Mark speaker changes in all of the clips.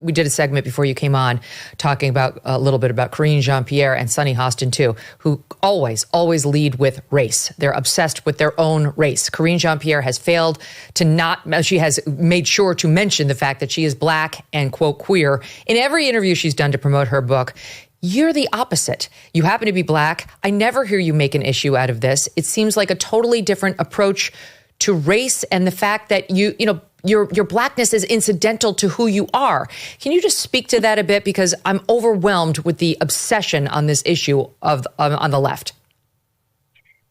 Speaker 1: We did a segment before you came on talking about a little bit about Karine Jean-Pierre and Sonny Hostin, too, who always lead with race. They're obsessed with their own race. Karine Jean-Pierre has failed to she has made sure to mention the fact that she is black and, quote, queer in every interview she's done to promote her book. You're the opposite. You happen to be black. I never hear you make an issue out of this. It seems like a totally different approach to race and the fact that your blackness is incidental to who you are. Can you just speak to that a bit? Because I'm overwhelmed with the obsession on this issue on the left.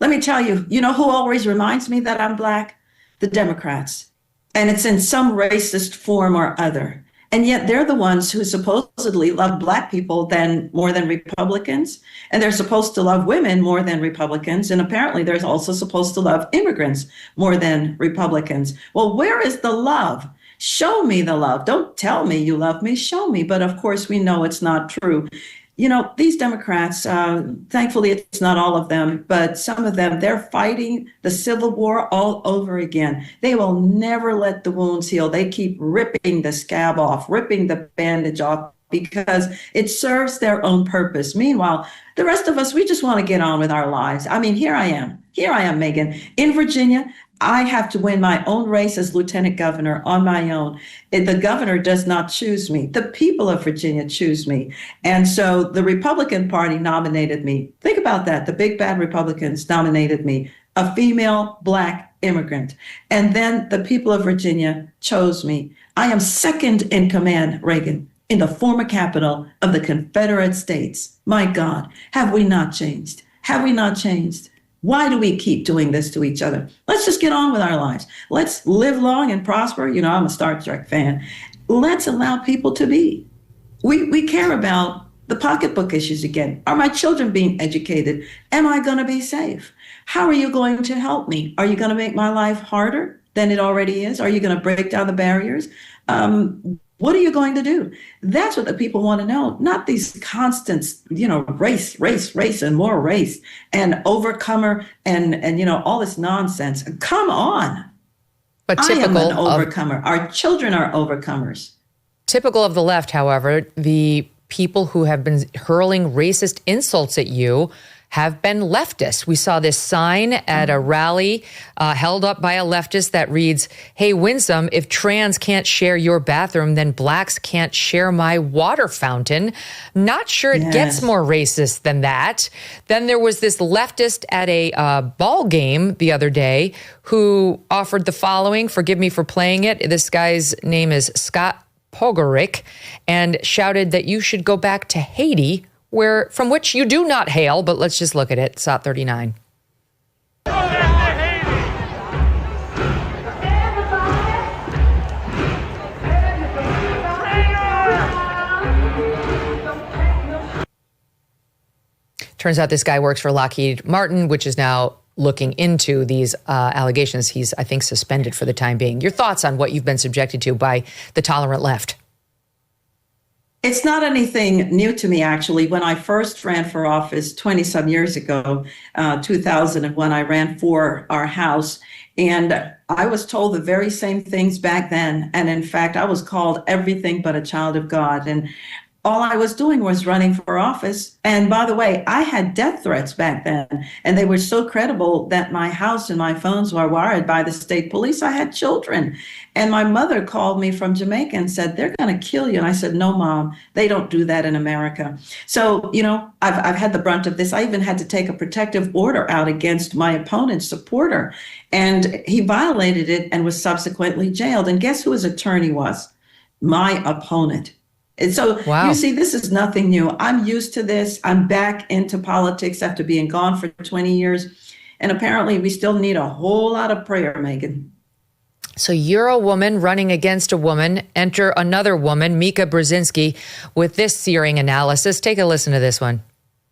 Speaker 2: Let me tell you, you know who always reminds me that I'm black? The Democrats. And it's in some racist form or other. And yet they're the ones who supposedly love black people more than Republicans. And they're supposed to love women more than Republicans. And apparently they're also supposed to love immigrants more than Republicans. Well, where is the love? Show me the love. Don't tell me you love me. Show me. But of course, we know it's not true. You know, these Democrats, thankfully, it's not all of them, but some of them, they're fighting the Civil War all over again. They will never let the wounds heal. They keep ripping the scab off, ripping the bandage off, because it serves their own purpose. Meanwhile, the rest of us, we just want to get on with our lives. I mean, here I am, Megyn, in Virginia. I have to win my own race as lieutenant governor on my own. The governor does not choose me. The people of Virginia choose me. And so the Republican Party nominated me. Think about that. The big bad Republicans nominated me, a female black immigrant. And then the people of Virginia chose me. I am second in command, Reagan, in the former capital of the Confederate States. My God, have we not changed? Have we not changed? Why do we keep doing this to each other? Let's just get on with our lives. Let's live long and prosper. You know, I'm a Star Trek fan. Let's allow people to be. We care about the pocketbook issues again. Are my children being educated? Am I going to be safe? How are you going to help me? Are you going to make my life harder than it already is? Are you going to break down the barriers? What are you going to do? That's what the people want to know, not these constant, race, and more race and overcomer and all this nonsense. Come on.
Speaker 1: But
Speaker 2: I am an overcomer. Our children are overcomers.
Speaker 1: Typical of the left, however, the people who have been hurling racist insults at you have been leftists. We saw this sign at a rally held up by a leftist that reads, "Hey, Winsome, if trans can't share your bathroom, then blacks can't share my water fountain." Not sure it gets more racist than that. Then there was this leftist at a ball game the other day who offered the following. Forgive me for playing it. This guy's name is Scott Pogoric, and shouted that you should go back to Haiti, from which you do not hail, but let's just look at it. SOT 39. Turns out this guy works for Lockheed Martin, which is now looking into these allegations. He's, I think, suspended for the time being. Your thoughts on what you've been subjected to by the tolerant left?
Speaker 2: It's not anything new to me, actually. When I first ran for office 20-some years ago, 2001, I ran for our House, and I was told the very same things back then. And in fact, I was called everything but a child of God. And all I was doing was running for office. And by the way, I had death threats back then, and they were so credible that my house and my phones were wired by the state police. I had children. And my mother called me from Jamaica and said, "They're going to kill you." And I said, "No, Mom, they don't do that in America." So, I've had the brunt of this. I even had to take a protective order out against my opponent's supporter. And he violated it and was subsequently jailed. And guess who his attorney was? My opponent. And so, You see, this is nothing new. I'm used to this. I'm back into politics after being gone for 20 years. And apparently we still need a whole lot of prayer, Megyn.
Speaker 1: So you're a woman running against a woman. Enter another woman, Mika Brzezinski, with this searing analysis. Take a listen to this one.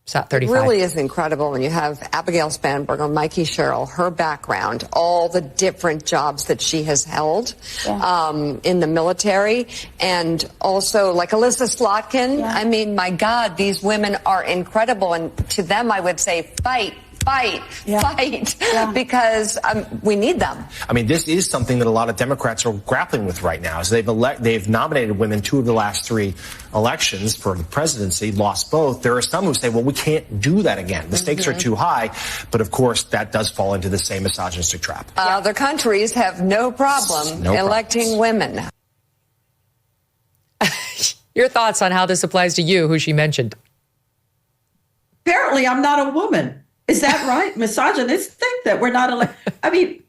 Speaker 1: SOT 35.
Speaker 3: It really is incredible when you have Abigail Spanberger, Mikey Sherrill, her background, all the different jobs that she has held in the military, and also like Alyssa Slotkin. I mean, my God, these women are incredible. And to them, I would say, fight fight, because we need them.
Speaker 4: I mean, this is something that a lot of Democrats are grappling with right now. Is they've nominated women 2 of the last 3 elections for the presidency, lost both. There are some who say, well, we can't do that again. The stakes are too high. But of course, that does fall into the same misogynistic trap.
Speaker 3: Other countries have no problem electing women.
Speaker 1: Your thoughts on how this applies to you, who she mentioned?
Speaker 2: Apparently, I'm not a woman. Is that right? Misogynists think that we're not I mean,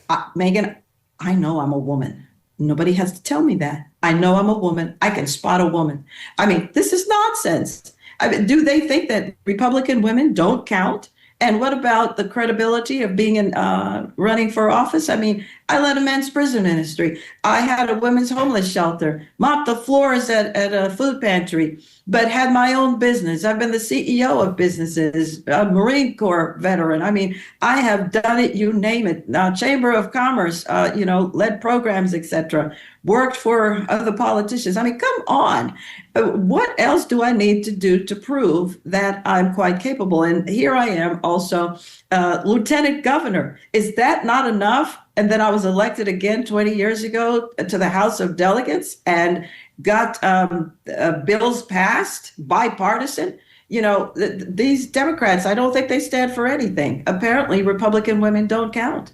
Speaker 2: Megyn, I know I'm a woman. Nobody has to tell me that. I know I'm a woman. I can spot a woman. I mean, this is nonsense. I mean, do they think that Republican women don't count? And what about the credibility of being running for office? I mean, I led a men's prison ministry. I had a women's homeless shelter, mopped the floors at a food pantry, but had my own business. I've been the CEO of businesses, a Marine Corps veteran. I mean, I have done it, you name it. Chamber of Commerce, led programs, etc. Worked for other politicians. I mean, come on. What else do I need to do to prove that I'm quite capable? And here I am also lieutenant governor. Is that not enough? And then I was elected again 20 years ago to the House of Delegates and got bills passed, bipartisan. These Democrats, I don't think they stand for anything. Apparently, Republican women don't count.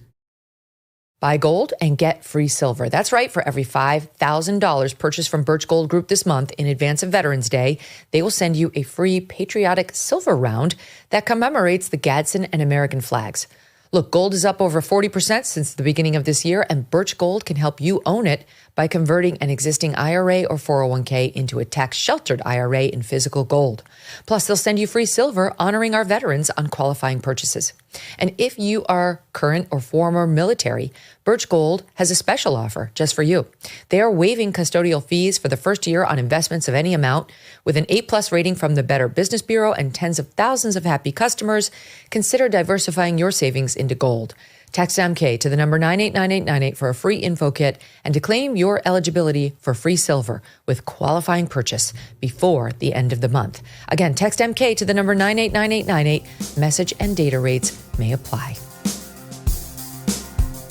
Speaker 1: Buy gold and get free silver. That's right. For every $5,000 purchased from Birch Gold Group this month in advance of Veterans Day, they will send you a free patriotic silver round that commemorates the Gadsden and American flags. Look, gold is up over 40% since the beginning of this year, and Birch Gold can help you own it by converting an existing IRA or 401k into a tax-sheltered IRA in physical gold. Plus, they'll send you free silver honoring our veterans on qualifying purchases. And if you are current or former military, Birch Gold has a special offer just for you. They are waiving custodial fees for the first year on investments of any amount. With an A+ rating from the Better Business Bureau and tens of thousands of happy customers, consider diversifying your savings into gold. Text MK to the number 989898 for a free info kit and to claim your eligibility for free silver with qualifying purchase before the end of the month. Again, text MK to the number 989898. Message and data rates may apply.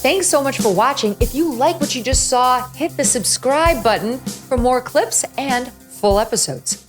Speaker 1: Thanks so much for watching. If you like what you just saw, hit the subscribe button for more clips and full episodes.